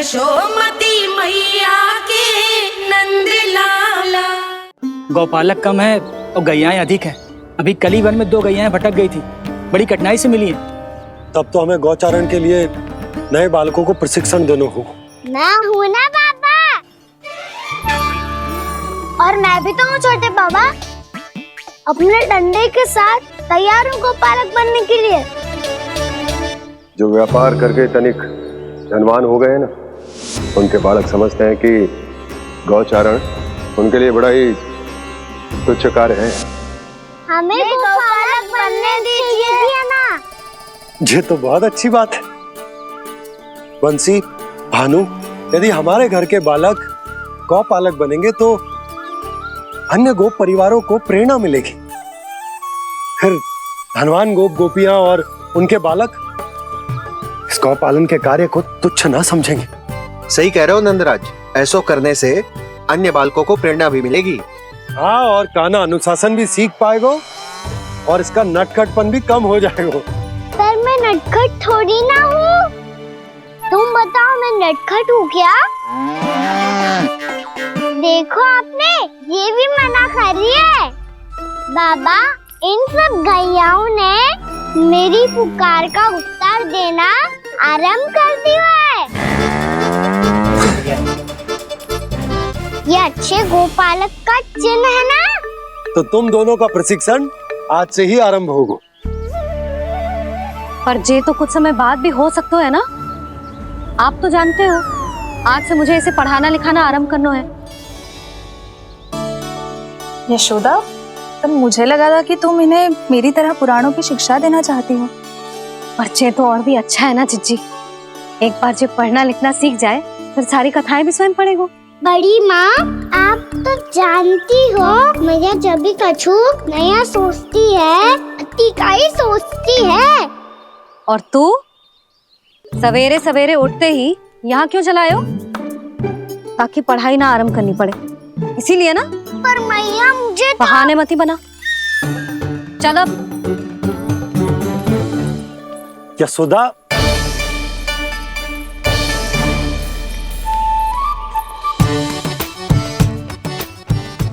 यशोमती मैया के नंद लाला। गौपालक कम है और गैयाएं अधिक हैं। अभी कली वन में 2 गैयाएं भटक गई थी, बड़ी कठिनाई से मिली हैं। तब तो हमें गौचारण के लिए नए बालकों को प्रशिक्षण देना होगा। मैं हूँ ना पापा, और मैं भी तो हूँ छोटे बाबा। अपने डंडे के साथ तैयार हूँ गोपालक बनने के लिए। जो व्यापार करके तनिक धनवान हो गए ना, उनके बालक समझते हैं कि गौचारण उनके लिए बड़ा ही तुच्छ कार्य है। हमें गोपालक बनने दीजिए ना। ये तो बहुत अच्छी बात है। बंसी, भानु, यदि हमारे घर के बालक गौपालक बनेंगे तो अन्य गोप परिवारों को प्रेरणा मिलेगी। फिर धनवान गोप गोपियां और उनके बालक इस गौ पालन के कार्य को तुच्छ ना समझेंगे। सही कह रहे हो नंदराज, ऐसा करने से अन्य बालकों को प्रेरणा भी मिलेगी। हाँ, और कान्हा अनुशासन भी सीख पाएगा और इसका नटखटपन भी कम हो जाएगा। पर मैं नटखट थोड़ी ना हूँ। तुम बताओ, मैं नटखट हूँ क्या? देखो आपने ये भी मना कर रही है। बाबा, इन सब गैयाओं ने मेरी पुकार का उत्तर देना आरंभ कर दिया है। ये अच्छे गोपालक का चिन्ह है ना? तो तुम दोनों का प्रशिक्षण आज से ही आरंभ होगा। पर ये तो कुछ समय बाद भी हो सकता है ना। आप तो जानते हो, आज से मुझे इसे पढ़ाना लिखाना आरंभ करना है। यशोदा, तब मुझे लगा था कि तुम इन्हें मेरी तरह पुराणों की शिक्षा देना चाहती हो। पर ये तो और भी अच्छा है ना जिज्जी। एक बार जब पढ़ना लिखना सीख जाए फिर सारी कथाएं भी स्वयं पढ़ेगा। बड़ी माँ, आप तो जानती हो मैया जब भी कछु नया सोचती है, अतिका ही सोचती है। और तू सवेरे सवेरे उठते ही यहाँ क्यों चलाए हो? ताकि पढ़ाई ना आरंभ करनी पड़े, इसीलिए ना। पर मैया मुझे बहाने मती बना। चल अब। यशोदा,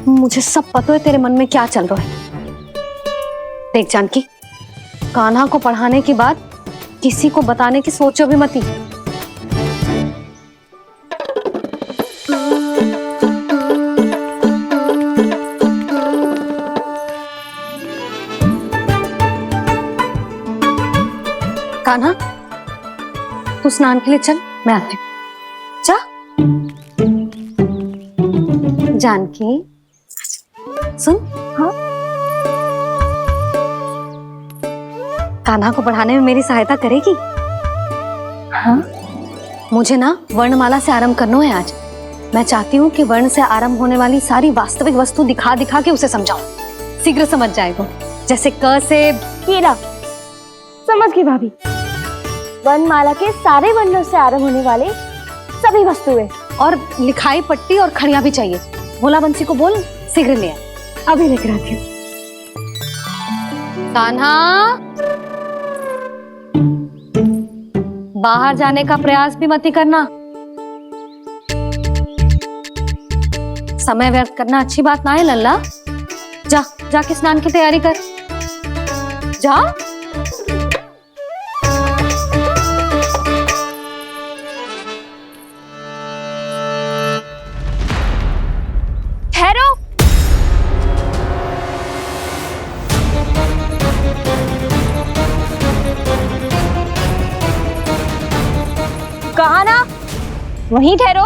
मुझे सब पता है तेरे मन में क्या चल रहा है। देख जानकी, कान्हा को पढ़ाने की बात किसी को बताने की सोचो भी मती। कान्हा, तू स्नान के लिए चल, मैं आती हूँ। जा। जानकी, सुन। हाँ, कान्हा को पढ़ाने में मेरी सहायता करेगी? हाँ, मुझे ना वर्णमाला से आरंभ करना है आज। मैं चाहती हूँ कि वर्ण से आरंभ होने वाली सारी वास्तविक वस्तु दिखा दिखा के उसे समझाऊं। शीघ्र समझ जाएगा। जैसे क से कीड़ा। समझ गई भाभी। वर्णमाला के सारे वर्णों से आरंभ होने वाले सभी वस्तुएं, और लिखाई पट्टी और खड़िया भी चाहिए। भोला बंसी को बोल शीघ्र ले आए। अभी लेकर आती हूँ। कान्हा, बाहर जाने का प्रयास भी मत करना। समय व्यर्थ करना अच्छी बात ना है लल्ला। जा, जाके स्नान की तैयारी कर। जा। ठहरो। कहा ना, वहीं ठहरो।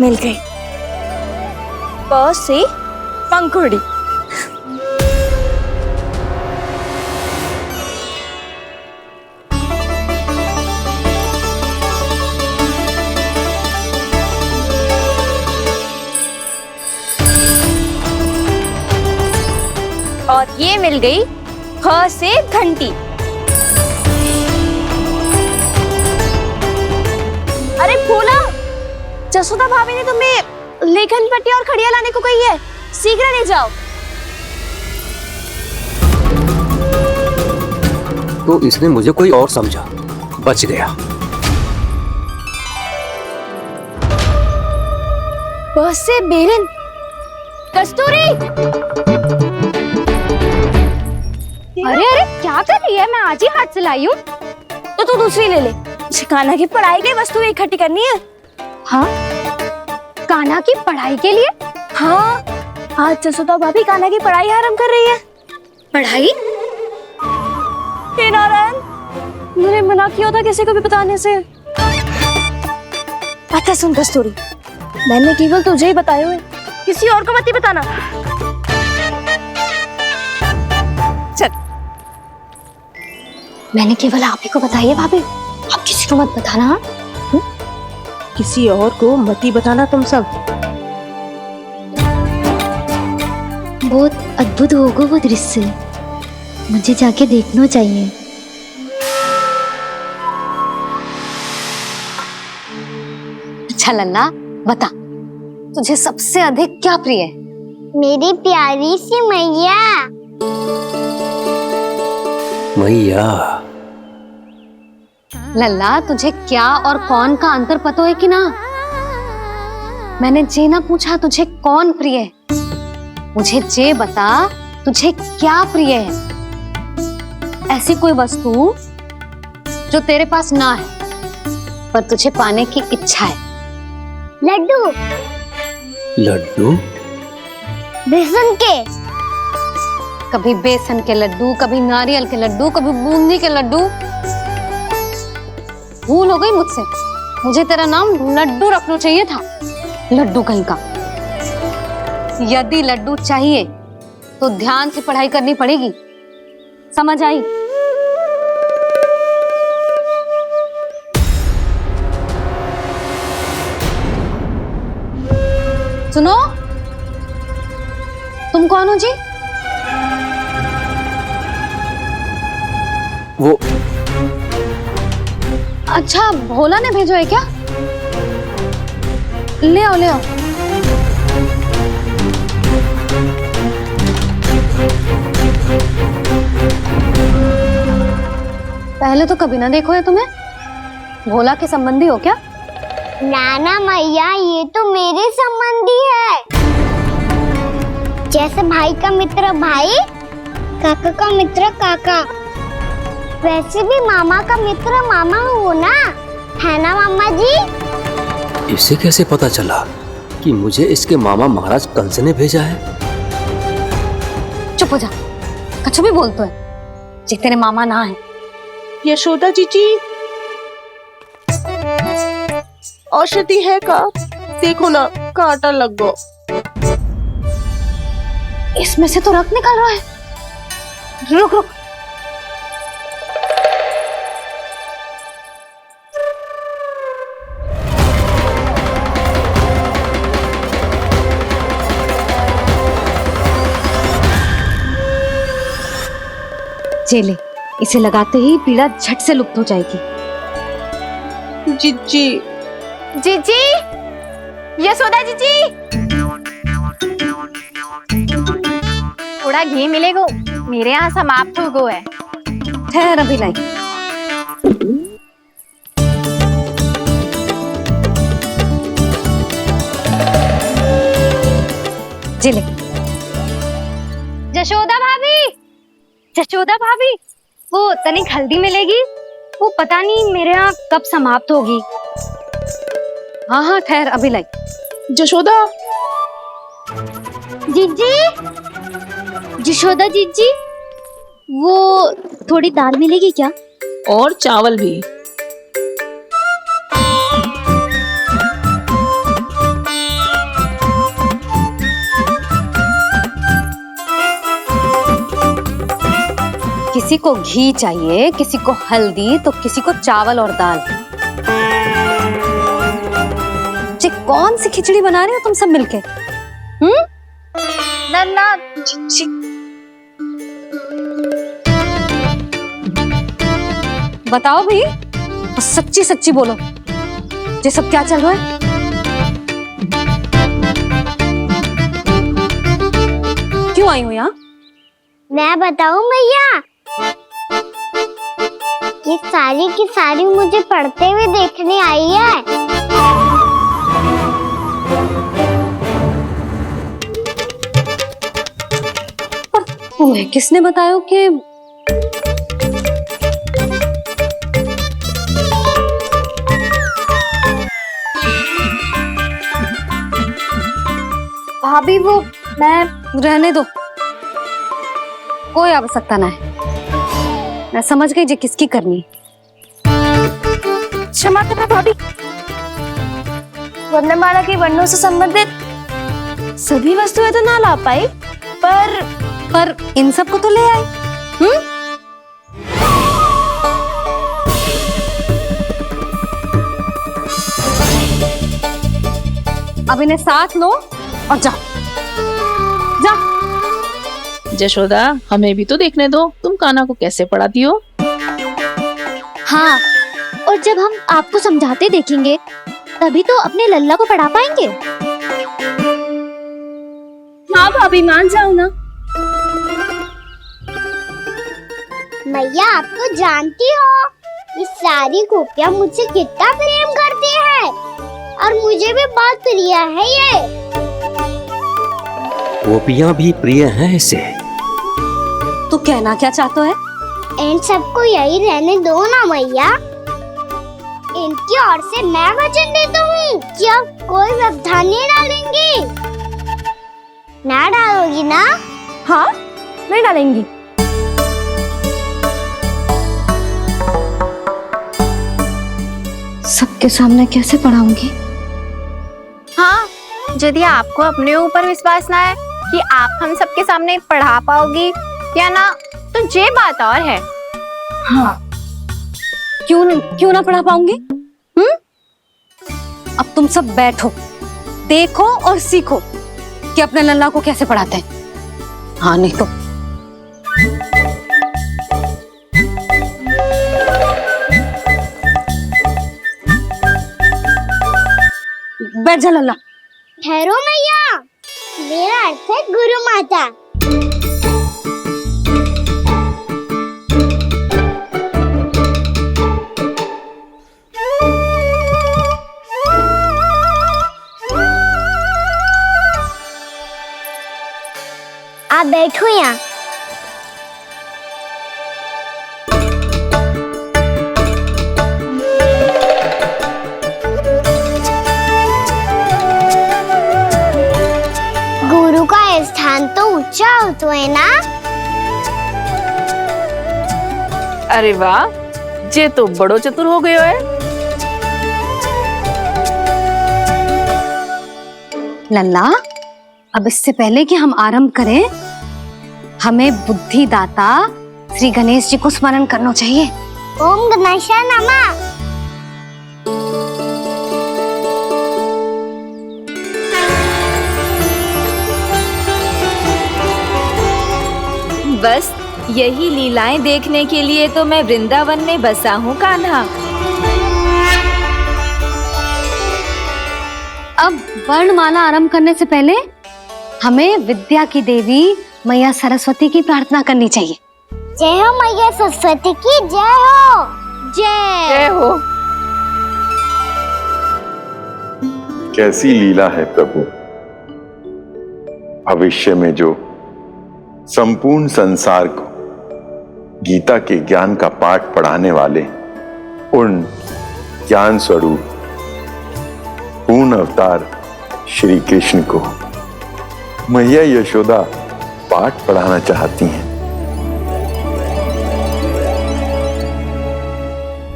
मिल गई। प से पंखुड़ी। और ये मिल गई ख से घंटी। अरे फूला, जसोदा भाभी ने तुम्हें लेखन पट्टी और खड़िया लाने को कही है, शीघ्र ले जाओ। तो इसने मुझे कोई और समझा, बच गया। बस से बेरन। कस्तूरी, अरे अरे क्या कर रही है? मैं आज ही हाथ से लाई हूँ। तो तू दूसरी ले ले। कान्हा की पढ़ाई की वस्तु इकट्ठी करनी है। हाँ, कान्हा की पढ़ाई के लिए? हाँ, आज जसोदा भाभी कान्हा की पढ़ाई आरंभ कर रही है। पढ़ाई? हे नारायण, मैंने मना किया था किसी को भी बताने से। अच्छा सुन कस्तूरी, मैंने केवल तुझे ही बताए हुए, किसी और को मत ही बताना। चल, मैंने केवल आप ही को बताई है भाभी, आप किसी को मत बताना। हाँ? किसी और को मत ही बताना तुम सब। बहुत अद्भुत होगा वो दृश्य, मुझे जाके देखना चाहिए। अच्छा लल्ला, बता तुझे सबसे अधिक क्या प्रिय है? मेरी प्यारी सी मैया। मैया। लल्ला, तुझे क्या और कौन का अंतर पता है कि ना? मैंने जे ना पूछा तुझे कौन प्रिय है, मुझे जे बता तुझे क्या प्रिय है। ऐसी कोई वस्तु जो तेरे पास ना है पर तुझे पाने की इच्छा है। लड्डू। लड्डू? बेसन के। कभी बेसन के लड्डू, कभी नारियल के लड्डू, कभी बूंदी के लड्डू। भूल हो गई मुझसे, मुझे तेरा नाम लड्डू रखना चाहिए था। लड्डू कहीं का। यदि लड्डू चाहिए तो ध्यान से पढ़ाई करनी पड़ेगी, समझ आई? सुनो, तुम कौन हो जी? वो अच्छा, भोला ने भेजो है क्या? ले आओ ले आओ। पहले तो कभी ना देखो है तुम्हें। भोला के संबंधी हो क्या? नाना मैया, ये तो मेरे संबंधी है। जैसे भाई का मित्र भाई, काका का मित्र काका, वैसे भी मामा का मित्र मामा हो ना, है ना मामा जी? इसे कैसे पता चला कि मुझे इसके मामा महाराज कंस ने भेजा है? चुप हो जा, कछु भी बोलते है जे तेरे मामा ना है। यशोदा जीजी, औषधि है का? देखो ना, कांटा लग गो। इसमें से तो रक्त निकल रहा है। रुक रुक, चले, इसे लगाते ही पीड़ा झट से लुप्त हो जाएगी। जीजी, जीजी, यशोदा जीजी, थोड़ा घी मिलेगा, मेरे यहाँ समाप्त हो गो है। ठहर अभी लाई। जिले। जशोदा भाभी, जशोदा भाभी, वो तनिक हल्दी मिलेगी? वो पता नहीं मेरे यहाँ कब समाप्त होगी। हाँ हाँ ठहर अभी लाई। जशोदा। जीजी, जशोदा जीजी, वो थोड़ी दाल मिलेगी क्या? और चावल भी। किसी को घी चाहिए, किसी को हल्दी, तो किसी को चावल और दाल। जी कौन सी खिचड़ी बना रहे हो तुम सब मिलके? नन्ना, बताओ भाई, और सच्ची सच्ची बोलो, ये सब क्या चल रहा है? क्यों आई हो यहाँ? मैं बताऊं भैया, ये सारी की सारी मुझे पढ़ते हुए देखने आई है। पर तुम्हें किसने बताया कि भाभी वो मैं रहने दो, कोई आवश्यकता ना है। मैं समझ गई जे किसकी करनी। क्षमा करना भाभी, वर्णमाला के वर्णों से संबंधित सभी वस्तुएं तो ना ला पाई, पर इन सबको तो ले आई। अब इन्हें साथ लो और जाओ। जा। जशोदा, हमें भी तो देखने दो तुम कान्हा को कैसे पढ़ाती हो। हाँ, और जब हम आपको समझाते देखेंगे तभी तो अपने लल्ला को पढ़ा पाएंगे। हाँ भाभी, मान जाओ ना। मैया, आप तो जानती हो ये सारी गोपियां मुझसे कितना प्रेम करती है, और मुझे भी बहुत प्रिय है ये। गोपियां भी प्रिय हैं इसे। तू कहना क्या चाहता है? इन सबको यही रहने दो ना मैया। इनकी ओर से मैं वचन देता हूँ कि अब कोई व्यवधान नहीं डालेंगी। ना डालोगी ना? हाँ, मैं डालेंगी। सबके सामने कैसे पढ़ाऊंगी? हाँ, यदि आपको अपने ऊपर विश्वास ना है कि आप हम सबके सामने पढ़ा पाओगी या ना, तो ये बात और है। हाँ, क्यों ना पढ़ा पाऊंगी? अब तुम सब बैठो, देखो और सीखो कि अपने लल्ला को कैसे पढ़ाते हैं। हाँ, नहीं तो बैठ जा लल्ला। ठहरो मैया, मेरा अर्थ है गुरु माता। आप बैठो यहाँ। गुरु का स्थान तो ऊंचा होता है ना? अरे वाह, जे तो बड़ो चतुर हो गयो है। लल्ला, अब इससे पहले कि हम आरंभ करें, हमें बुद्धिदाता श्री गणेश जी को स्मरण करना चाहिए। ओम गणेशाय नमः। बस यही लीलाएं देखने के लिए तो मैं वृंदावन में बसा हूँ कान्हा। अब वर्णमाला आरंभ करने से पहले हमें विद्या की देवी मैया सरस्वती की प्रार्थना करनी चाहिए। जय हो मैया सरस्वती की जय हो। जय हो। कैसी लीला है प्रभु, भविष्य में जो संपूर्ण संसार को गीता के ज्ञान का पाठ पढ़ाने वाले उन ज्ञान स्वरूप पूर्ण अवतार श्री कृष्ण को मैया यशोदा पाठ पढ़ाना चाहती हैं।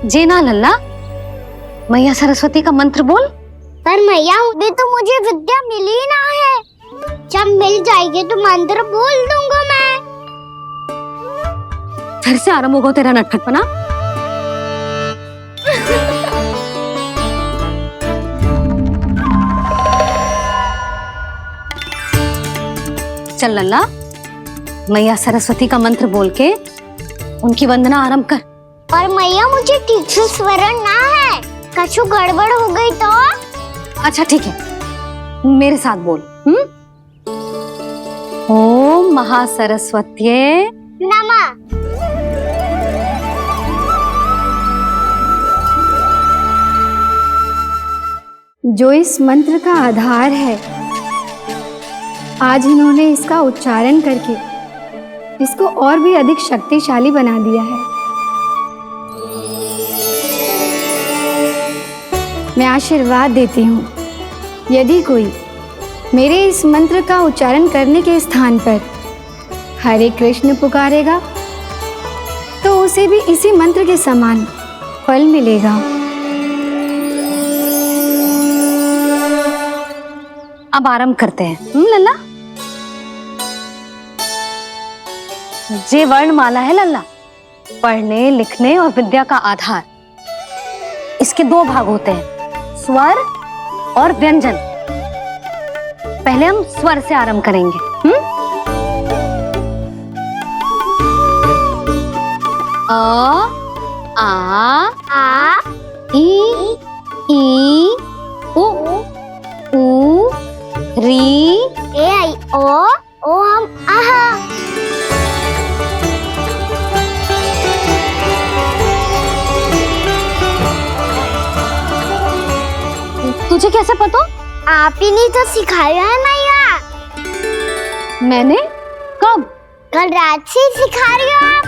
जी ना लल्ला, मैया सरस्वती का मंत्र बोल। पर मैया, अभी तो मुझे विद्या मिली ना है। जब मिल जाएगी तो मंत्र बोल दूंगा मैं। फिर से आरंभ होगा तेरा नटखटपना। चल लल्ला, मैया सरस्वती का मंत्र बोल के उनकी वंदना आरंभ कर। और मैया मुझे ठीक से स्मरण ना है, कछु गड़बड़ हो गई तो? अच्छा ठीक है, मेरे साथ बोल। ओम महासरस्वत्ये नमः। जो इस मंत्र का आधार है, आज इन्होंने इसका उच्चारण करके इसको और भी अधिक शक्तिशाली बना दिया है। मैं आशीर्वाद देती हूँ, यदि कोई मेरे इस मंत्र का उच्चारण करने के स्थान पर हरे कृष्ण पुकारेगा तो उसे भी इसी मंत्र के समान फल मिलेगा। अब आरंभ करते हैं। लल्ला, जे वर्णमाला है लल्ला, पढ़ने लिखने और विद्या का आधार। इसके दो भाग होते हैं, स्वर और व्यंजन। पहले हम स्वर से आरंभ करेंगे। अ, आ, ई, उ, री, ए आई ओ हम आहा। तुझे कैसे पता? आप ही ने तो सिखाया है मैया। मैंने? कब? कल रात से सिखा रही हो आप।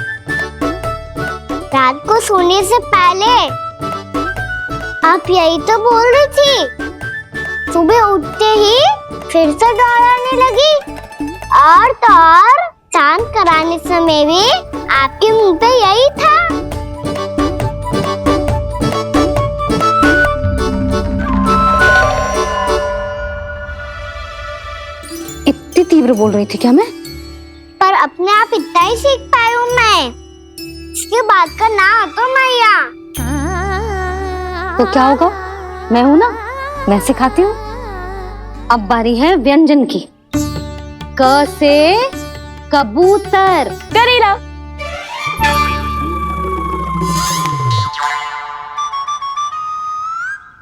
रात को सोने से पहले आप यही तो बोल रही थी। सुबह उठते ही फिर से दोहराने लगी, और तो और चांद कराने समय भी आपके मुंह पे यही था। इतनी तीव्र बोल रही थी क्या मैं? पर अपने आप इतना ही सीख पाई हूँ मैं। इसके बाद का ना तो मैया। तो क्या होगा? मैं हूं ना, मैं सिखाती हूँ। अब बारी है व्यंजन की। क से कबूतर। करेला।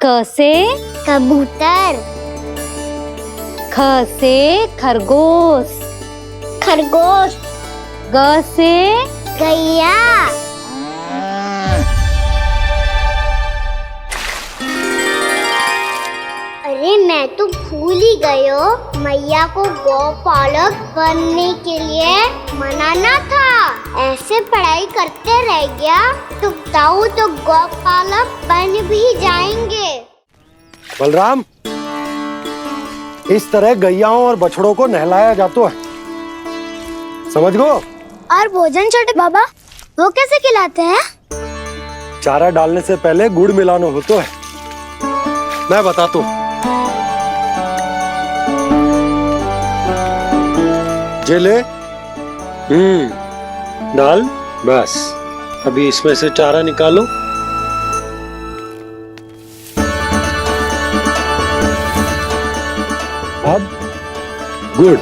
क से कबूतर। ख से खरगोश। खरगोश। ग से गैया। अरे मैं तो भूल ही गई हूँ, मैया को गौपालक बनने के लिए मनाना था। ऐसे पढ़ाई करते रह गया तो ताऊ तो गौपालक बन भी जाएंगे। बलराम, इस तरह गैयाओं और बछड़ों को नहलाया जाता है, समझ गो? और भोजन छोटे बाबा, वो कैसे खिलाते हैं? चारा डालने से पहले गुड़ मिलाना होता है, मैं बताता हूँ। जे ले, डाल, बस। अभी इसमें से चारा निकालो। अब गुड़।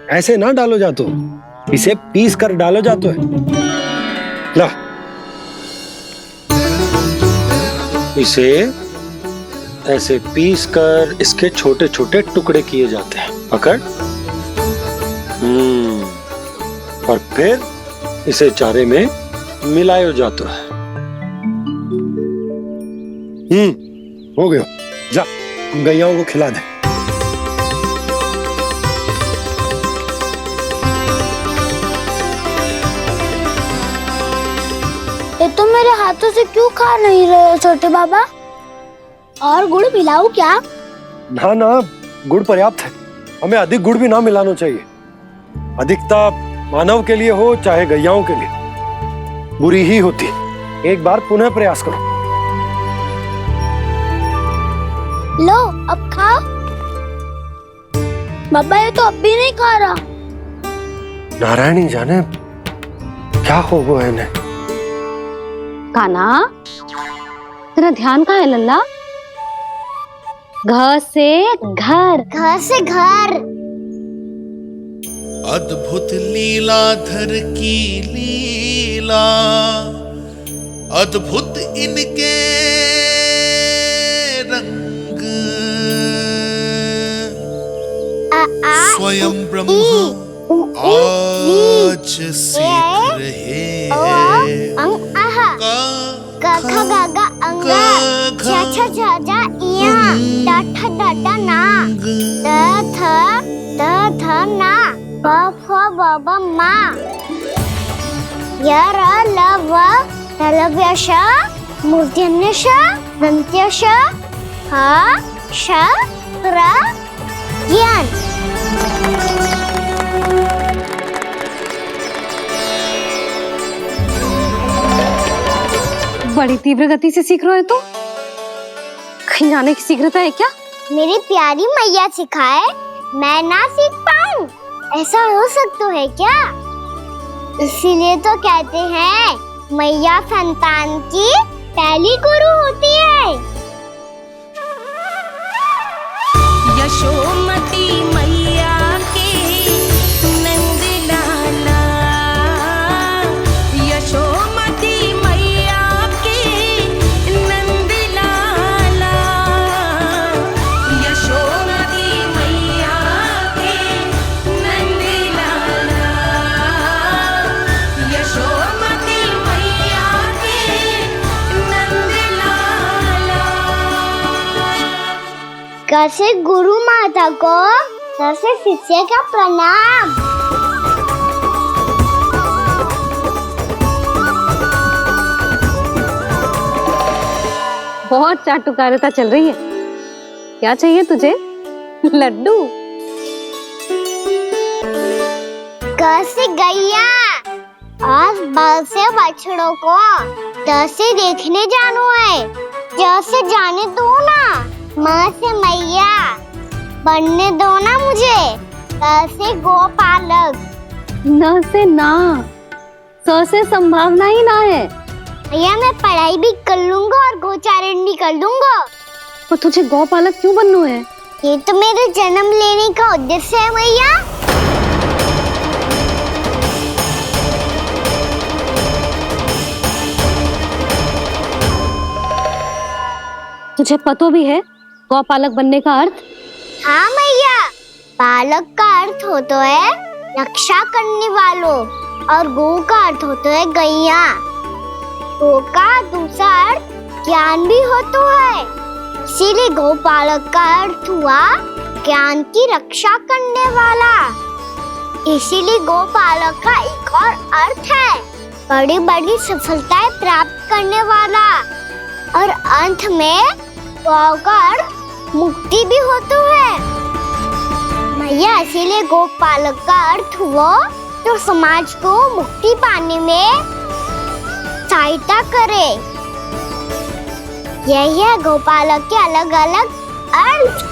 ऐसे ना डालो जातो, इसे पीस कर डालो जातो है। ला, इसे ऐसे पीस कर इसके छोटे छोटे टुकड़े किए जाते हैं। पकड़। और फिर इसे चारे में मिलाया जाता है। हो गया, जा गैयाओं को खिला दे। ये तो मेरे हाथों से क्यों खा नहीं रहे हो छोटे बाबा? और गुड़ मिलाऊं क्या? ना ना, गुड़ पर्याप्त है। हमें अधिक गुड़ भी ना मिलाना चाहिए। अधिकता मानव के लिए हो चाहे गैयाओं के लिए बुरी ही होती। एक बार पुनः प्रयास करो। लो, अब खाओ। बाबा ये तो अब भी नहीं खा रहा। नारायणी जाने क्या हो गया इन्हें। कान्हा, तेरा ध्यान कहाँ है लल्ला? घ से घर। घर से घर। अद्भुत लीलाधर की लीला, अद्भुत इनके रंग, स्वयं ब्रह्म आज सीख रहे क ख ग घ अंग, छ छ झ झ इया, ट ठ ड ड ना, द थ ना, ब फ ब ब मा, य र ल व तलव्य श, मूर्धन्य श, दन्त्य श, ह श र ज्ञान। बड़ी तीव्र गति से सीख रहे हो तो कहीं जाने की शीघ्रता है क्या? मेरी प्यारी मैया सिखाए, मैं ना सीख पाऊं, ऐसा हो सकता है क्या? इसीलिए तो कहते हैं मैया संतान की पहली गुरु होती है। यशोमती मैया के नंद लाला, यशोमती मैया के नंद लाला, यशोमती मैया के नंद लाला, यशोमती मैया के नंद लाला। कैसे गुरु माता को, कैसे शिष्य का प्रणाम। बहुत चाटुकारिता चल रही है। क्या चाहिए तुझे? लड्डू? कैसे गैया आज बल से बछड़ों को जैसे देखने जानो है, जैसे जाने दो ना, माँ से मैया बनने दो ना मुझे, कैसे गोपालक। न से ना, स से संभावना ही ना है। भैया मैं पढ़ाई भी कर लूंगा और गोचारण भी कर दूंगा। तो तुझे गौपालक क्यों बनना है? ये तो मेरे जन्म लेने का उद्देश्य है भैया। तुझे पता भी है गौपालक बनने का अर्थ? हाँ मैया, पालक का अर्थ होता है रक्षा करने वालों, और गो का अर्थ होता है गैया। गो का दूसरा अर्थ ज्ञान भी होता है, इसीलिए गोपालक का अर्थ हुआ ज्ञान की रक्षा करने वाला। इसीलिए गोपालक का एक और अर्थ है बड़ी बड़ी सफलताएं प्राप्त करने वाला, और अंत में गौ का अर्थ मुक्ति भी होता है। मैया इसीलिए गोपालक का अर्थ हुआ जो समाज को मुक्ति पाने में सहायता करे। यही है गोपालक के अलग अलग अर्थ।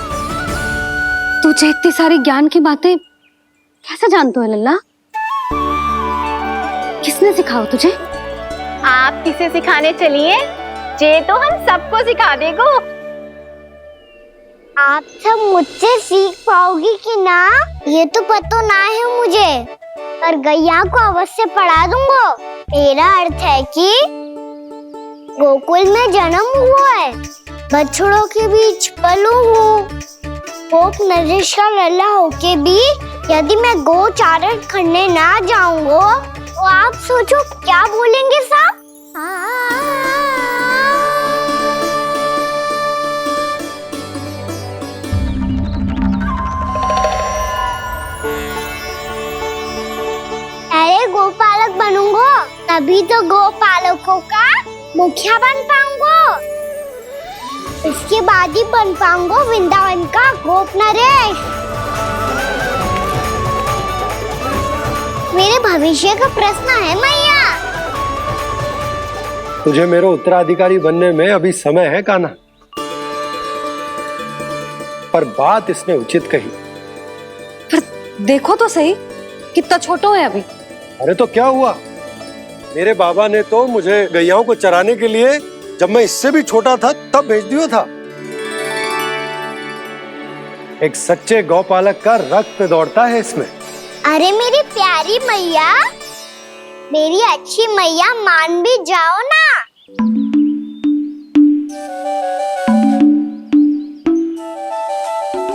तुझे इतनी सारी ज्ञान की बातें कैसे जानते हो लल्ला? किसने सिखाओ तुझे? आप किसे सिखाने चलिए, जे तो हम सबको सिखा देगो। आप सब मुझसे सीख पाओगी कि ना ये तो पता ना है मुझे, पर गैया को अवश्य पढ़ा दूंगा। मेरा अर्थ है कि गोकुल में जन्म हुआ है, बछड़ों के बीच पलू हूँ, गोप नरेश का लल्ला होके भी यदि मैं गोचारण करने ना जाऊंगा तो आप सोचो क्या बोलेंगे साहब? अरे गोपालक बनूंगा तभी तो गोपालकों का मुखिया बन पाऊंगा, इसके बाद ही बन पाऊंगा वृंदावन का गोप नरेश। मेरे भविष्य का प्रश्न है मैया। तुझे मेरा उत्तराधिकारी बनने में अभी समय है कान्हा, पर बात इसने उचित कही। पर देखो तो सही, कितना छोटा है अभी। अरे तो क्या हुआ, मेरे बाबा ने तो मुझे गैयाओं को चराने के लिए जब मैं इससे भी छोटा था तब भेज दिया था। एक सच्चे गौपालक का रक्त दौड़ता है इसमें। अरे मेरी प्यारी मैया, मेरी अच्छी मैया, मान भी जाओ ना।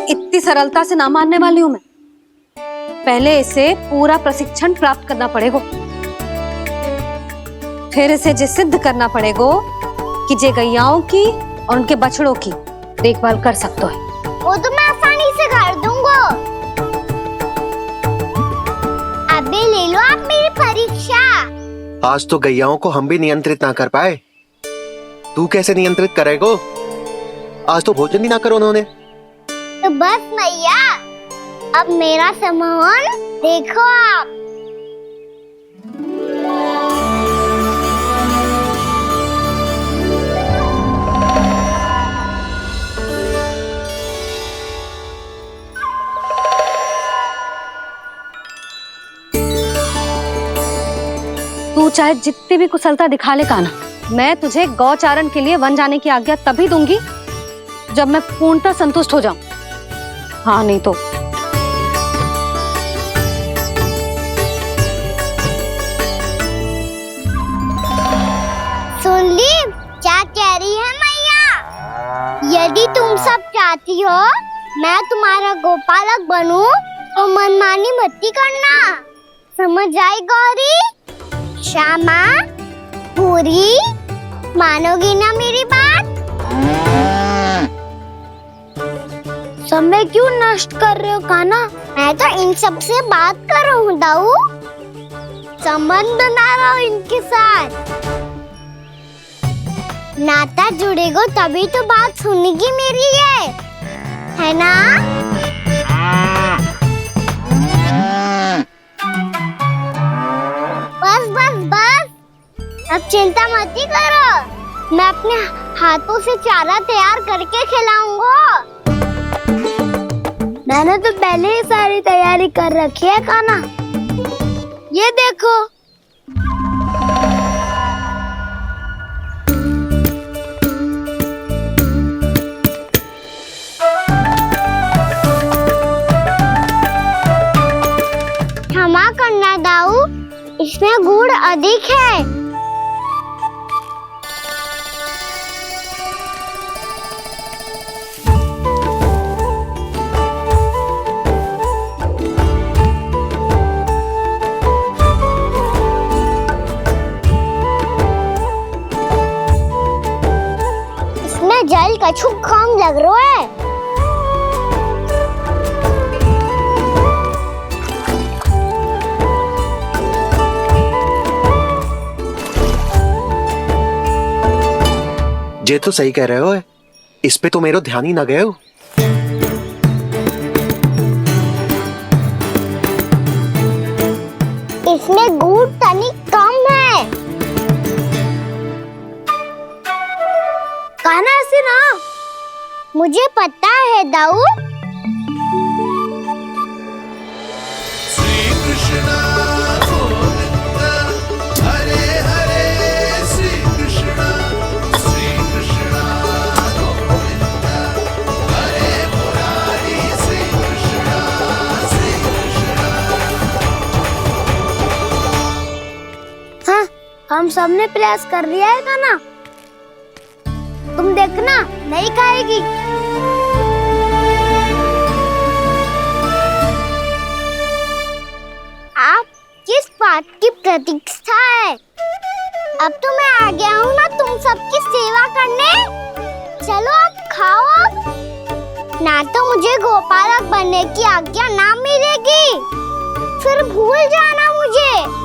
इतनी सरलता से ना मानने वाली हूं मैं। पहले इसे पूरा प्रशिक्षण प्राप्त करना पड़ेगा, फिर इसे जे सिद्ध करना पड़ेगा कि जे गैयाओं की और उनके बछड़ों की देखभाल कर सकते है। वो तो मैं आसानी से कर दूंगा। अबे ले लो आप मेरी परीक्षा। आज तो गैयाओं को हम भी नियंत्रित ना कर पाए, तू कैसे नियंत्रित करेगो? आज तो भोजन ही ना करो उन्होंने। तो बस मैया, अब मेरा सम्मान देखो आप। तू चाहे जितनी भी कुशलता दिखा ले कान्हा, मैं तुझे गौचारण के लिए वन जाने की आज्ञा तभी दूंगी जब मैं पूर्णतः संतुष्ट हो जाऊं। हाँ नहीं तो सुन ली क्या कह रही है मैया? यदि तुम सब चाहती हो मैं तुम्हारा गोपालक बनूं तो मनमानी मत करना, समझ आई गौरी? श्यामा, पूरी, मानोगी ना मेरी बात? समय क्यों नष्ट कर रहे हो कान्हा? मैं तो इन सब से बात कर रहा हूँ दाऊ, संबंध बना रहा हूँ इनके साथ। नाता जुड़ेगा तभी तो बात सुनेगी मेरी है ना? बस बस बस, अब चिंता मत ही करो, मैं अपने हाथों से चारा तैयार करके खिलाऊंगा। मैंने तो पहले ही सारी तैयारी कर रखी है कान्हा, ये देखो। क्षमा करना दाऊ, इसमें गुड़ अधिक है। इसमें जल कछु कम लग रहा है। ये तो सही कह रहे हो, इस पे तो मेरो ध्यान ही ना गए हो। इसमें गुड़ तनिक कम है। कान्हा ऐसे ना, मुझे पता है दाऊ। श्री कृष्ण गोविंद हरे हरे, श्री कृष्ण गोविंद हरे मुरारी, श्री कृष्ण हाँ, हम सबने प्रयास कर लिया है कान्हा, तुम देखना नहीं खाएगी। आप किस बात की प्रतीक्षा है? अब तो मैं आ गया हूँ ना तुम सबकी सेवा करने। चलो आप खाओ अब। ना तो मुझे गोपालक बनने की आज्ञा ना मिलेगी, फिर भूल जाना मुझे।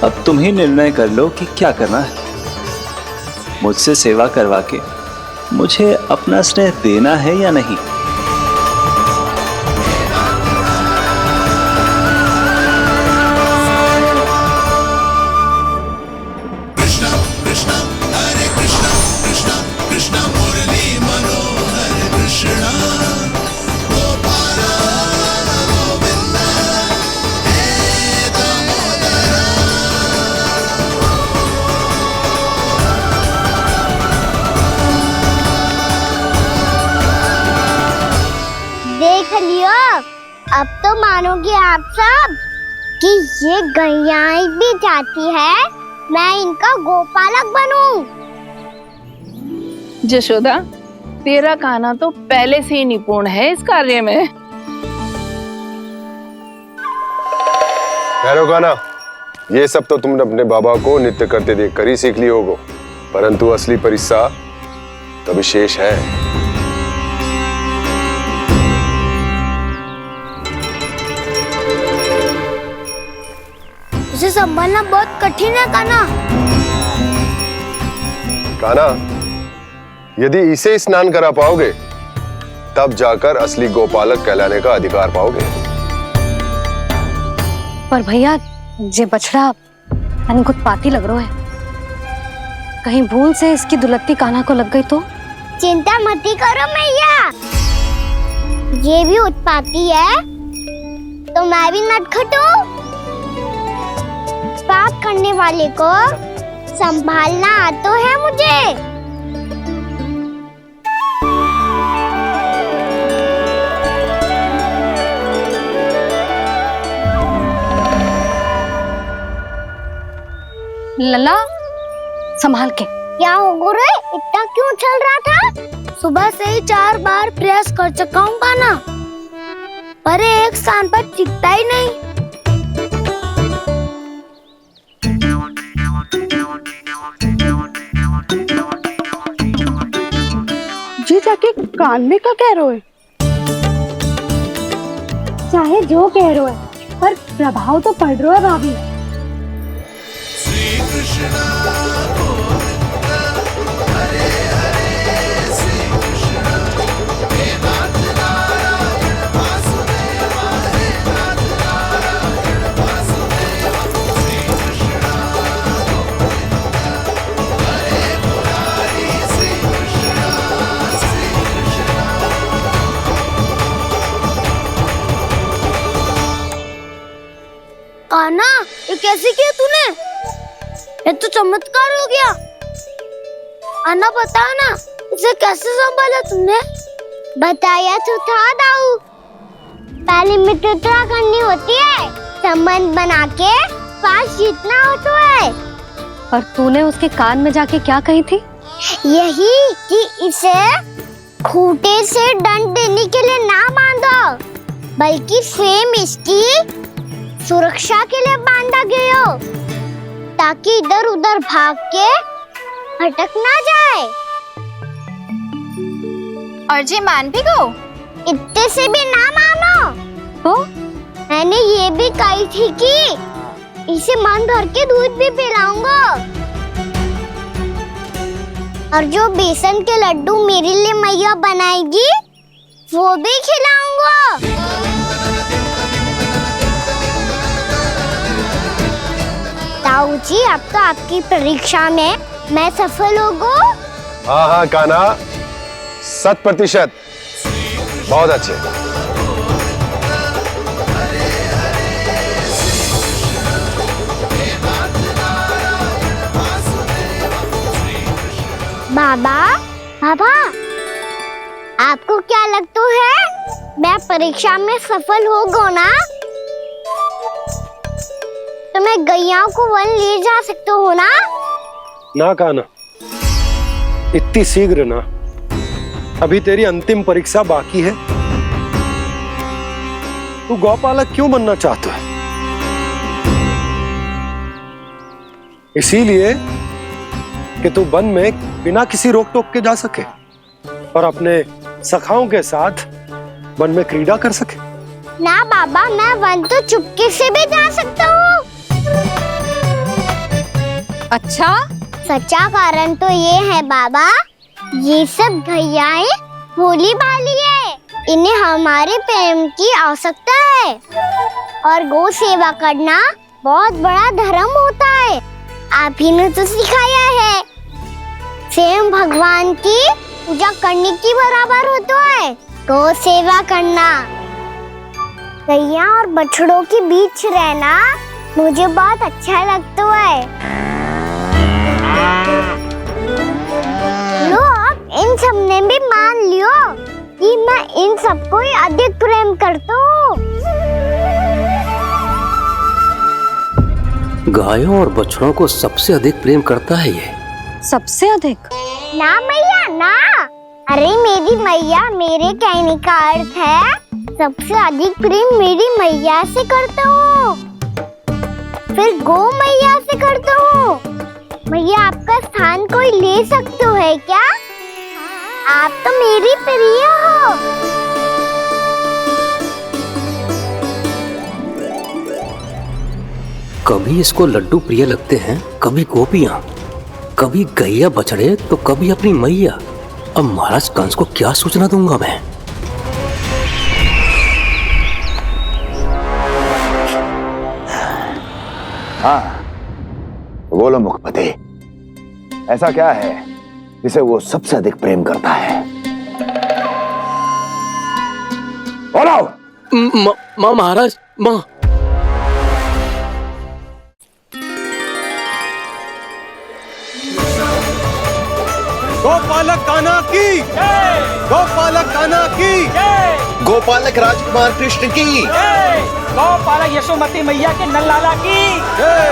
अब तुम ही निर्णय कर लो कि क्या करना है। मुझसे सेवा करवा के मुझे अपना स्नेह देना है या नहीं। कृष्ण कृष्ण हरे कृष्ण कृष्ण कृष्ण मुरली मनोहर कृष्ण गोपाल गोविंद हे दामोदर देख लियो, अब तो मानोगे आप सब कि ये गैयाएं भी चाहती है मैं इनका गोपालक बनूं। जशोदा, तेरा कान्हा तो पहले से ही निपुण है इस कार्य में। ठहरो कान्हा, ये सब तो तुमने अपने बाबा को नृत्य करते देख कर ही सीख ली होगो, परंतु असली परिश्रा तो विशेष है। इसे संभालना बहुत कठिन है कान्हा। कान्हा, यदि इसे स्नान करा पाओगे तब जाकर असली गोपालक कहलाने का अधिकार पाओगे। पर भैया ये बछड़ा यानी उत्पाती लग रहा है, कहीं भूल से इसकी दुलत्ती कान्हा को लग गई तो? चिंता मत करो मैया, ये भी उत्पाती है तो मैं भी नटखट हूँ। पाप करने वाले को संभालना आता है मुझे। लला संभाल के। क्या हो गुरु, इतना क्यों चल रहा था? सुबह से ही 4 बार प्रयास कर चुका हूँ कान्हा, पर एक स्थान पर टिकता ही नहीं। जी जाके कान में का कह रहे हो? चाहे जो कह रहे हो पर प्रभाव तो पड़ रहा है भाभी। श्री कृष्ण गोविंद हरे हरे, श्री कृष्ण हे नाथ नारायण वासुदेवा, हे नाथ नारायण वासुदेवा। श्री कृष्ण गोविंद हरे मुरारी, श्री कृष्ण श्री कृष्ण। कान्हा, ये कैसे किया तूने? ये तो चमत्कार हो गया। अन्ना बताओ ना, इसे कैसे संभाला तुमने? बताया तो था दाऊ, पहले मित्रता करनी होती है, संबंध बना के पास जीतना होता है। पर तूने उसके कान में जाके क्या कही थी? यही कि इसे खूंटे से दंड देने के लिए ना बांधो, बल्कि स्वयं इसकी सुरक्षा के लिए बांधा गया हो, ताकि इधर उधर भाग के भटक ना जाए। और जी मान भी गो? इतने से भी ना मानो तो? मैंने ये भी कही थी कि इसे मन भर के दूध भी पिलाऊंगा, और जो बेसन के लड्डू मेरे लिए मैया बनाएगी वो भी खिलाऊंगा। ताऊ जी, अब तो आपकी परीक्षा में मैं सफल होगा। हाँ हाँ कान्हा, 100%। बहुत अच्छे। बाबा, बाबा, आपको क्या लगता है मैं परीक्षा में सफल होगा ना? तो मैं गैयाओं को वन ले जा सकता हूँ ना? ना कान्हा, इतनी शीघ्र ना, अभी तेरी अंतिम परीक्षा बाकी है। तू गौपालक क्यों बनना चाहता है? इसीलिए कि तू वन में बिना किसी रोक टोक के जा सके और अपने सखाओं के साथ वन में क्रीड़ा कर सके। ना बाबा, मैं वन तो चुपके से भी जा सकता हूँ। अच्छा? सच्चा कारण तो ये है बाबा, ये सब गैयाएं भोली भाली है, इन्हें हमारे प्रेम की आवश्यकता है, और गौ सेवा करना बहुत बड़ा धर्म होता है। आप ही ने तो सिखाया है, स्वयं भगवान की पूजा करने की बराबर होता है गौ सेवा करना। गैया और बछड़ों के बीच रहना मुझे बहुत अच्छा लगता है। लो, अब इन सब ने भी मान लियो कि मैं इन सबको ही अधिक प्रेम करता हूँ। गायों और बछड़ों को सबसे अधिक प्रेम करता है ये। सबसे अधिक? ना मैया ना, अरे मेरी मैया, मेरे कहने का अर्थ है सबसे अधिक प्रेम मेरी मैया से करता हूँ, फिर गौ मैया से करता हूँ। मैया आपका स्थान कोई ले सकते हो है क्या? आप तो मेरी प्रिय हो। कभी इसको लड्डू प्रिय लगते हैं, कभी गोपियां, कभी गैया बछड़े, तो कभी अपनी मैया। अब महाराज कंस को क्या सूचना दूंगा मैं? हाँ, बोलो मुखपति, ऐसा क्या है जिसे वो सबसे अधिक प्रेम करता है? बोलो। माँ महाराज, माँ। गोपालक कान्हा की जय, गोपालक कान्हा की जय, गोपालक राजकुमार कृष्ण की जय, गोपालक यशोमती मैया के नललाला की जय।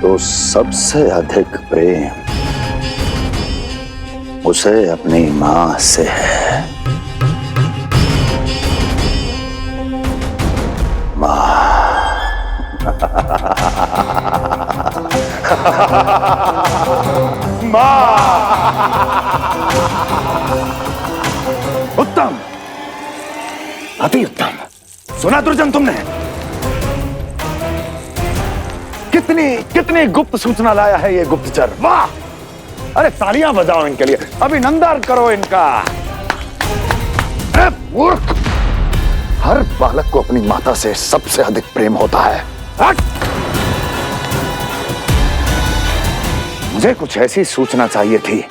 तो सबसे अधिक प्रेम उसे अपनी मां से है। मां। उत्तम, अति उत्तम। सुना दुर्जन तुमने? कितनी कितनी गुप्त सूचना लाया है ये गुप्तचर। वाह! अरे तालियां बजाओ इनके लिए, अभिनंदन करो इनका। मूर्ख! हर बालक को अपनी माता से सबसे अधिक प्रेम होता है। मुझे कुछ ऐसी सूचना चाहिए थी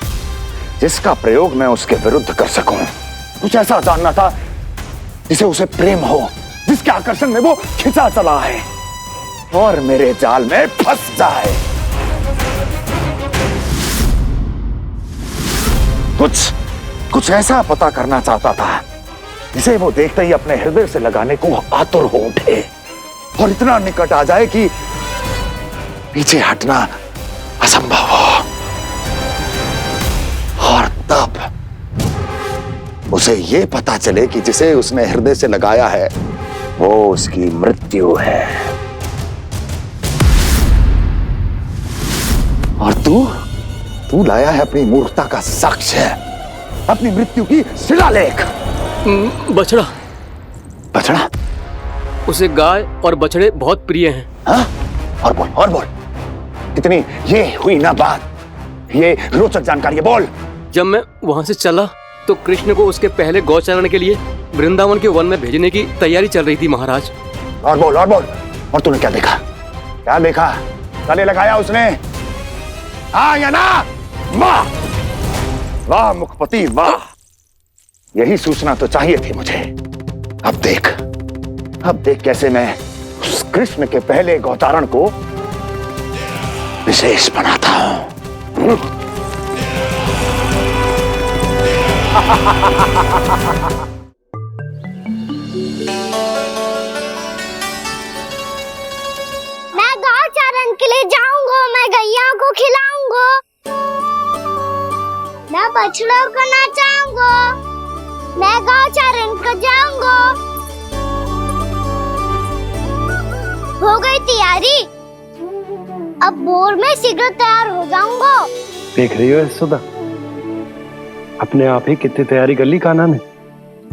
जिसका प्रयोग मैं उसके विरुद्ध कर सकूं। कुछ ऐसा जानना था जिसे उसे प्रेम हो, जिसके आकर्षण में वो खिंचा चला है और मेरे जाल में फंस जाए। कुछ ऐसा पता करना चाहता था जिसे वो देखते ही अपने हृदय से लगाने को आतुर हो उठे और इतना निकट आ जाए कि पीछे हटना असंभव हो। और तब उसे ये पता चले कि जिसे उसने हृदय से लगाया है वो उसकी मृत्यु है। और तू लाया है अपनी मूर्खता का साक्ष्य, अपनी मृत्यु की शिलालेख। बछड़ा। बछड़ा? उसे गाय और बछड़े बहुत प्रिय हैं। हाँ? और बोल। कितनी ये हुई ना बात, ये रोचक जानकारी है, बोल। जब मैं वहां से चला तो कृष्ण को उसके पहले गौचारण के लिए वृंदावन के वन में भेजने की तैयारी चल रही थी महाराज। और बोल। और तूने क्या देखा? गले लगाया उसने? हाँ या ना? वाह मुखपति वाह, यही सूचना तो चाहिए थी मुझे। अब देख कैसे मैं उस कृष्ण के पहले गौचारण को विशेष बनाता हूं। मैं गौचारण के लिए जाऊंगा, मैं गैया को खिलाऊंगा, मैं बछड़ों को नचाऊंगा, मैं गौचारण को जाऊंगा। हो गई तैयारी, अब भोर में शीघ्र तैयार हो जाऊंगा। देख रही हो यशोदा, अपने आप ही कितनी तैयारी कर ली कान्हा ने।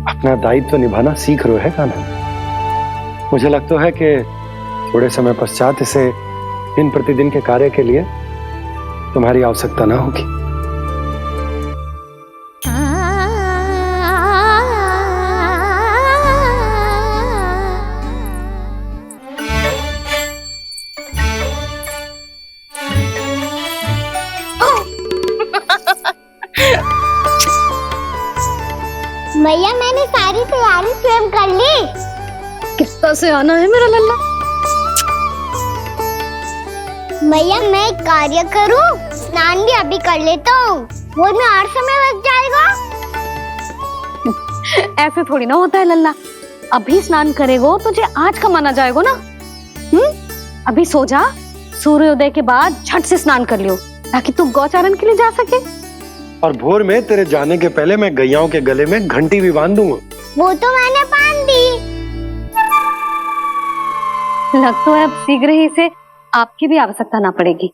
अपना दायित्व निभाना सीख रहे है कान्हा। मुझे लगता है कि थोड़े समय पश्चात इसे दिन प्रतिदिन के कार्य के लिए तुम्हारी आवश्यकता ना होगी। मैया मैंने सारी तैयारी स्वयं कर ली। कितना से आना है मेरा लल्ला। भैया मैं एक कार्य करूं, स्नान भी अभी कर लेता हूँ, वो में और समय लग जाएगा। ऐसे थोड़ी ना होता है लल्ला, अभी स्नान करेगो तुझे आज कमाना जाएगो ना। अभी सो जा, सूर्योदय के बाद झट से स्नान कर लियो ताकि तू गौचारण के लिए जा सके। और भोर में तेरे जाने के पहले मैं गैयाओं के गले में घंटी भी बांध दूंगा। वो तो मैंने बांध दी। लग तो है अब शीघ्र ही से आपकी भी आवश्यकता ना पड़ेगी।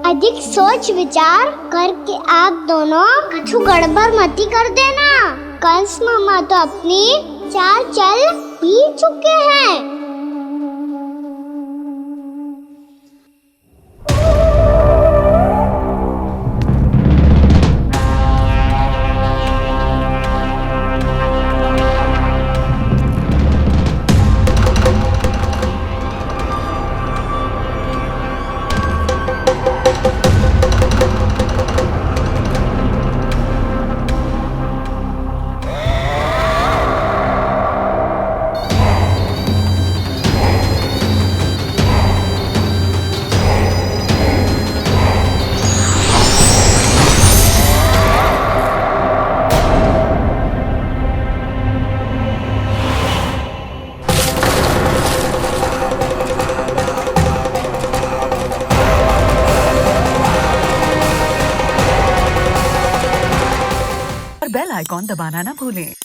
अधिक सोच विचार करके आप दोनों कछु गड़बड़ मती कर देना। कंस मामा तो अपनी चाल चल ही चुके हैं। बेल आइकॉन दबाना ना भूलें।